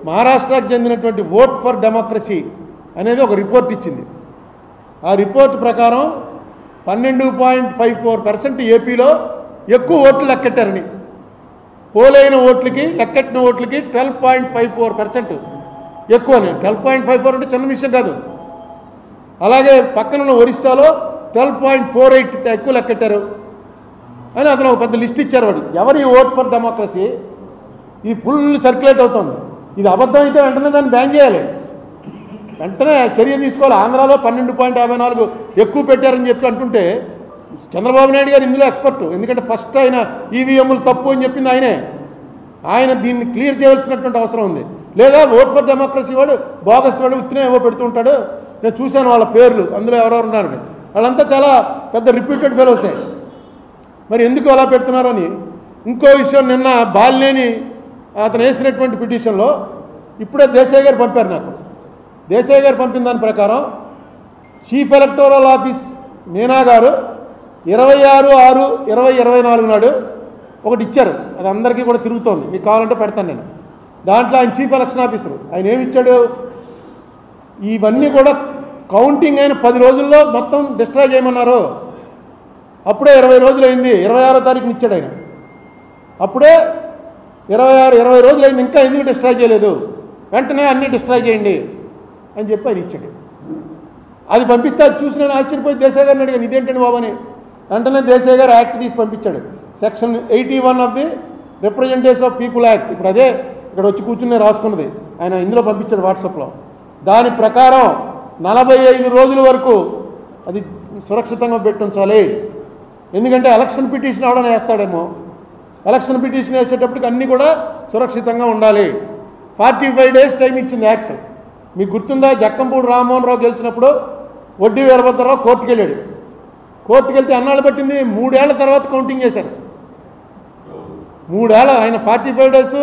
మహారాష్ట్రకు చెందినటువంటి vote for democracy అనేది ఒక రిపోర్ట్ ఇచ్చింది. ఆ రిపోర్ట్ ప్రకారం 12.54% ఏపీలో ఎక్కువ ఓట్లు లెక్కెట్టారని, పోలైన ఓట్లకి లెక్కెట్టిన ఓట్లకి 12.54% ఎక్కువని. 12.54 అంటే చిన్న విషయం కాదు. అలాగే పక్కనున్న ఒరిస్సాలో 12.48 ఎక్కువ లెక్కెట్టారు అని అతను ఒక పెద్ద లిస్ట్ ఇచ్చారు. వాడు ఎవరి ఓట్ ఫర్ డెమోక్రసీ ఇది ఫుల్ సర్క్యులేట్ అవుతుంది. ఇది అబద్ధం అయితే వెంటనే దాన్ని బ్యాన్ చేయాలి, వెంటనే చర్య తీసుకోవాలి. ఆంధ్రాలో 12.54 ఎక్కువ పెట్టారని చెప్పి అంటుంటే చంద్రబాబు నాయుడు గారు ఇందులో ఎక్స్పర్ట్. ఎందుకంటే ఫస్ట్ ఆయన ఈవీఎంలు తప్పు అని చెప్పింది ఆయనే. ఆయన దీన్ని క్లియర్ చేయాల్సినటువంటి అవసరం ఉంది. లేదా ఓట్ ఫర్ డెమోక్రసీ వాడు బోగస్ వాడు ఉత్తినే ఏవో పెడుతుంటాడు. నేను చూశాను వాళ్ళ పేర్లు, అందులో ఎవరెవరు ఉన్నారని. వాళ్ళంతా చాలా పెద్ద రిప్యూటెడ్ ఫెలోసే. మరి ఎందుకు అలా పెడుతున్నారు అని. ఇంకో విషయం, నిన్న బాలినేని అతను వేసినటువంటి పిటిషన్లో ఇప్పుడే దేశాయ్ గారు పంపారు నాకు. దేశాయ్ గారు పంపిన దాని ప్రకారం చీఫ్ ఎలక్టోరల్ ఆఫీస్ మీనా గారు 26/6/2024 నాడు ఒకటి ఇచ్చారు. అది అందరికీ కూడా తిరుగుతోంది, మీకు కావాలంటే పెడతాను నేను. దాంట్లో ఆయన చీఫ్ ఎలక్షన్ ఆఫీసరు ఆయన ఏమి ఇచ్చాడు, ఇవన్నీ కూడా కౌంటింగ్ అయిన 10 రోజుల్లో మొత్తం డిస్ట్రాయ్ చేయమన్నారు. అప్పుడే 20 రోజులు అయింది, 26వ తారీఖున ఇచ్చాడు ఆయన. అప్పుడే 20 రోజులు అయింది, ఇంకా ఎందుకు డిస్ట్రాయ్ చేయలేదు, వెంటనే అన్నీ డిస్ట్రాయ్ చేయండి అని చెప్పి ఆయన ఇచ్చాడు. అది పంపిస్తే అది చూసి నేను ఆశ్చర్యపోయి దేశాయ్ గారిని అడిగాను, ఇదేంటండి బాబు అని. వెంటనే దేశాయ్ గారు యాక్ట్ తీసి పంపించాడు. Section 81 of the representatives of people act. ఇప్పుడు అదే ఇక్కడ వచ్చి కూర్చుని రాసుకున్నది ఆయన ఇందులో పంపించాడు వాట్సాప్లో. దాని ప్రకారం 45 రోజుల వరకు అది సురక్షితంగా పెట్టుంచాలి. ఎందుకంటే ఎలక్షన్ పిటిషన్ ఎవడన్నా వేస్తాడేమో, ఎలక్షన్ పిటిషన్ వేసేటప్పటికి అన్నీ కూడా సురక్షితంగా ఉండాలి. 45 డేస్ టైం ఇచ్చింది యాక్ట్. మీకు గుర్తుందా, జక్కంపూడి రామ్మోహన్ రావు గెలిచినప్పుడు వడ్డీ వీరభద్రరావు కోర్టుకు వెళ్ళాడు. కోర్టుకు వెళ్తే అన్నాళ్ళు పట్టింది, 3 ఏళ్ల తర్వాత కౌంటింగ్ చేశారు. 3 ఏళ్ళ ఆయన 45 డేస్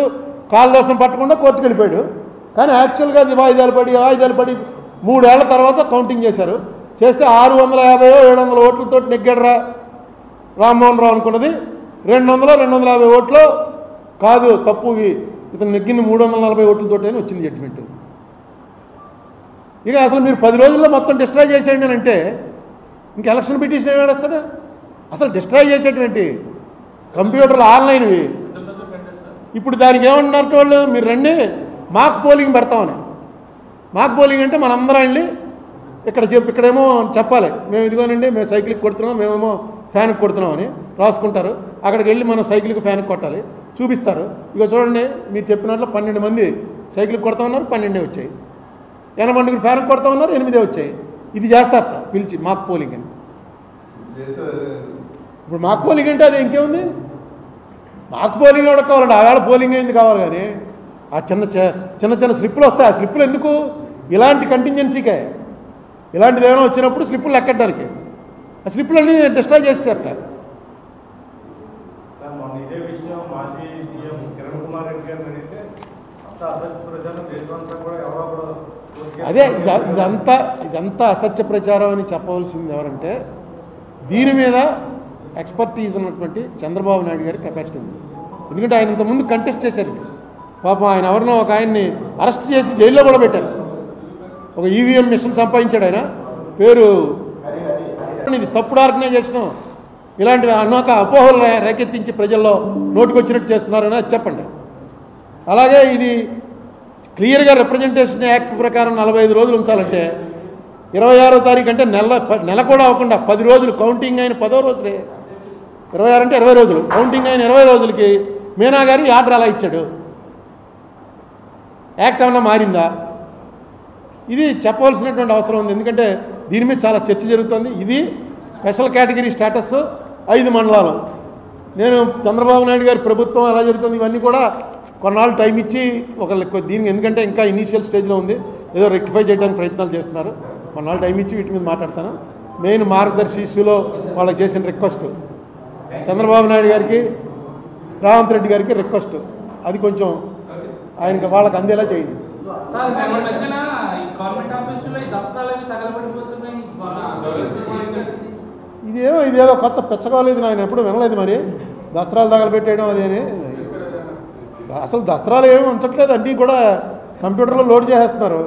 కాలదోషం పట్టకుండా కోర్టుకు వెళ్ళిపోయాడు. కానీ యాక్చువల్గా అది వాయిదాలు పడి 3 ఏళ్ల తర్వాత కౌంటింగ్ చేశారు. చేస్తే 650-700 ఓట్లతో నెగ్గాడరా రామ్మోహన్ రావు అనుకున్నది 200-250 ఓట్లు కాదు, తప్పు, ఇతను నెగ్గింది 340 ఓట్లతో అని వచ్చింది జడ్జిమెంట్. ఇక అసలు మీరు 10 రోజుల్లో మొత్తం డిస్ట్రాయ్ చేసేయండి అని అంటే ఇంక ఎలక్షన్ పిటిషన్ ఏమి వేస్తాడు. అసలు డిస్ట్రాయ్ చేసేటువంటి కంప్యూటర్లు ఆన్లైన్వి. ఇప్పుడు దానికి ఏమంటున్నారు వాళ్ళు, మీరు రండి మాక్ పోలింగ్ పెడతామని. మాక్ పోలింగ్ అంటే మనందరం వెళ్ళి ఇక్కడేమో చెప్పాలి, మేము ఇదిగోనండి మేము సైకిల్కి కొడుతున్నాం, మేమేమో ఫ్యాన్కి కొడుతున్నాం అని రాసుకుంటారు. అక్కడికి వెళ్ళి మనం సైకిల్కి ఫ్యాన్కి కొట్టాలి, చూపిస్తారు. ఇక చూడండి మీరు చెప్పినట్లు 12 మంది సైకిల్కి కొడతా ఉన్నారు, 12 వచ్చాయి. 80 మందికి ఫ్యాన్కి కొడతా ఉన్నారు, 8 వచ్చాయి. ఇది చేస్తారట పిలిచి మాక్ పోలింగ్ అని. ఇప్పుడు మాక్ పోలింగ్ అంటే అది ఇంకేముంది, మాక్ పోలింగ్ కూడా కావాలండి. ఆవేళ పోలింగ్ అయింది కావాలి. కానీ ఆ చిన్న స్లిప్పులు వస్తాయి. ఆ స్లిప్పులు ఎందుకు, ఇలాంటి కంటింజెన్సీకే. ఇలాంటిది ఏమైనా వచ్చినప్పుడు స్లిప్పులు లెక్కడానికి ఆ స్లిప్పులన్నీ డిస్ట్రాయ్ చేసేసారట. అదే ఇదంతా అసత్య ప్రచారం అని చెప్పవలసింది ఎవరంటే దీని మీద ఎక్స్పర్టీజ్ ఉన్నటువంటి చంద్రబాబు నాయుడు గారి కెపాసిటీ ఉంది. ఎందుకంటే ఆయన ఇంతకుముందు కంటెస్ట్ చేశారు. పాపం ఆయన ఎవరినో ఒక ఆయన్ని అరెస్ట్ చేసి జైల్లో కూడా పెట్టారు. ఒక ఈవీఎం మిషన్ సంపాదించాడు ఆయన, పేరు ఇది తప్పుడు ఆర్గనైజేషన్. ఇలాంటివి అన్నాక అపోహలు రేకెత్తించి ప్రజల్లో నోటుకొచ్చినట్టు చేస్తున్నారని అది చెప్పండి. అలాగే ఇది క్లియర్గా రిప్రజెంటేషన్ యాక్ట్ ప్రకారం 45 రోజులు ఉంచాలంటే 26వ తారీఖు అంటే నెల కూడా అవ్వకుండా 10 రోజులు కౌంటింగ్ అయిన 10వ రోజులే. 26 అంటే 20 రోజులు, కౌంటింగ్ అయిన 20 రోజులకి మీనా గారు ఆర్డర్ అలా ఇచ్చాడు. యాక్ట్ ఏమన్నా మారిందా, ఇది చెప్పవలసినటువంటి అవసరం ఉంది. ఎందుకంటే దీని మీద చాలా చర్చ జరుగుతుంది. ఇది స్పెషల్ కేటగిరీ స్టేటస్ 5 మండలాలు. నేను చంద్రబాబు నాయుడు గారి ప్రభుత్వం ఎలా జరుగుతుంది ఇవన్నీ కూడా కొన్నాళ్ళు టైం ఇచ్చి దీనికి, ఎందుకంటే ఇంకా ఇనీషియల్ స్టేజ్లో ఉంది, ఏదో రెక్టిఫై చేయడానికి ప్రయత్నాలు చేస్తున్నారు. కొన్నాళ్ళు టైం ఇచ్చి వీటి మీద మాట్లాడతాను. మెయిన్ మార్గదర్శి ఇష్యూలో వాళ్ళకి చేసిన రిక్వెస్ట్ చంద్రబాబు నాయుడు గారికి, రేవంత్ రెడ్డి గారికి రిక్వెస్ట్, అది కొంచెం ఆయనకి వాళ్ళకి అందేలా చేయండి. ఇదేదో కొత్త పెచ్చకోలేదు, ఆయన ఎప్పుడు వినలేదు. మరి దస్త్రాలు తగలబెట్టేయడం అదేని, అసలు దస్త్రాలు ఏమి ఉంచట్లేదు, అన్నీ కూడా కంప్యూటర్లో లోడ్ చేసేస్తున్నారు.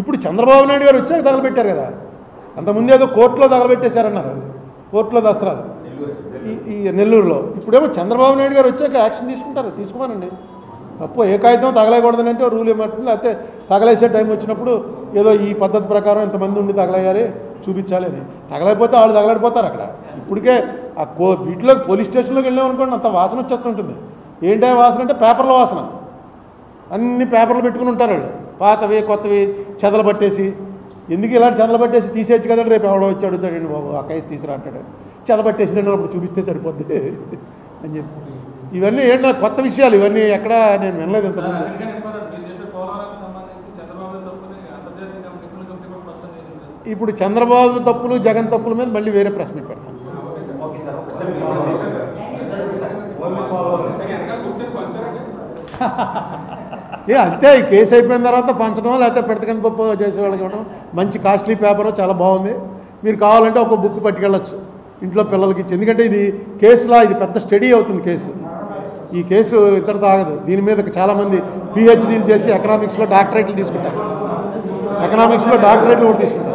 ఇప్పుడు చంద్రబాబు నాయుడు గారు వచ్చాక తగలబెట్టారు కదా, అంతకుముందు ఏదో కోర్టులో తగలబెట్టేశారన్నారు, కోర్టులో దసరాలు ఈ నెల్లూరులో. ఇప్పుడేమో చంద్రబాబు నాయుడు గారు వచ్చాక యాక్షన్ తీసుకుంటారు, తీసుకోమనండి. తప్పు ఏ కాగితం తగలేయకూడదని అంటే రూల్ ఏమంటుంది, లేకపోతే తగలేసే టైం వచ్చినప్పుడు ఏదో ఈ పద్ధతి ప్రకారం ఎంతమంది ఉండి తగలేయాలి చూపించాలి అని. తగలేకపోతే వాళ్ళు తగలడిపోతారు అక్కడ. ఇప్పటికే ఆ వీటిలో పోలీస్ స్టేషన్లోకి వెళ్ళామనుకోండి అంత వాసన వచ్చేస్తుంటుంది. ఏంటో వాసన అంటే పేపర్ల వాసన. అన్ని పేపర్లు పెట్టుకుని ఉంటారు వాళ్ళు, పాతవి కొత్తవి చెదలు పట్టేసి. ఎందుకు ఇలాంటి చెదలు పట్టేసి తీసేయచ్చు కదండి, రేపు ఎవడో వచ్చి అడుగుతాడండి బాబు ఆ కేసు తీసుకురా అంటాడు. చెదపట్టేసిందండి అప్పుడు చూపిస్తే సరిపోద్ది అని చెప్పి. ఇవన్నీ ఏంటో కొత్త విషయాలు, ఇవన్నీ ఎక్కడ నేను వినలేదు ఇంతకుముందు. ఇప్పుడు చంద్రబాబు తప్పులు జగన్ తప్పుల మీద మళ్ళీ వేరే ప్రెస్ మీట్ పెడతాను. అంతే, ఈ కేసు అయిపోయిన తర్వాత పంచడం లేకపోతే పెడతకని పప్పు చేసేవాళ్ళకి ఇవ్వడం. మంచి కాస్ట్లీ పేపరు, చాలా బాగుంది. మీరు కావాలంటే ఒక బుక్ పట్టుకెళ్ళచ్చు ఇంట్లో పిల్లలకి ఇచ్చి. ఎందుకంటే ఇది కేసులా, ఇది పెద్ద స్టడీ అవుతుంది కేసు. ఈ కేసు ఇతరుతో ఆగదు. దీని మీద చాలామంది పిహెచ్డీలు చేసి ఎకనామిక్స్లో డాక్టరేట్లు తీసుకుంటారు, ఎకనామిక్స్లో డాక్టరేట్లు కూడా తీసుకుంటారు.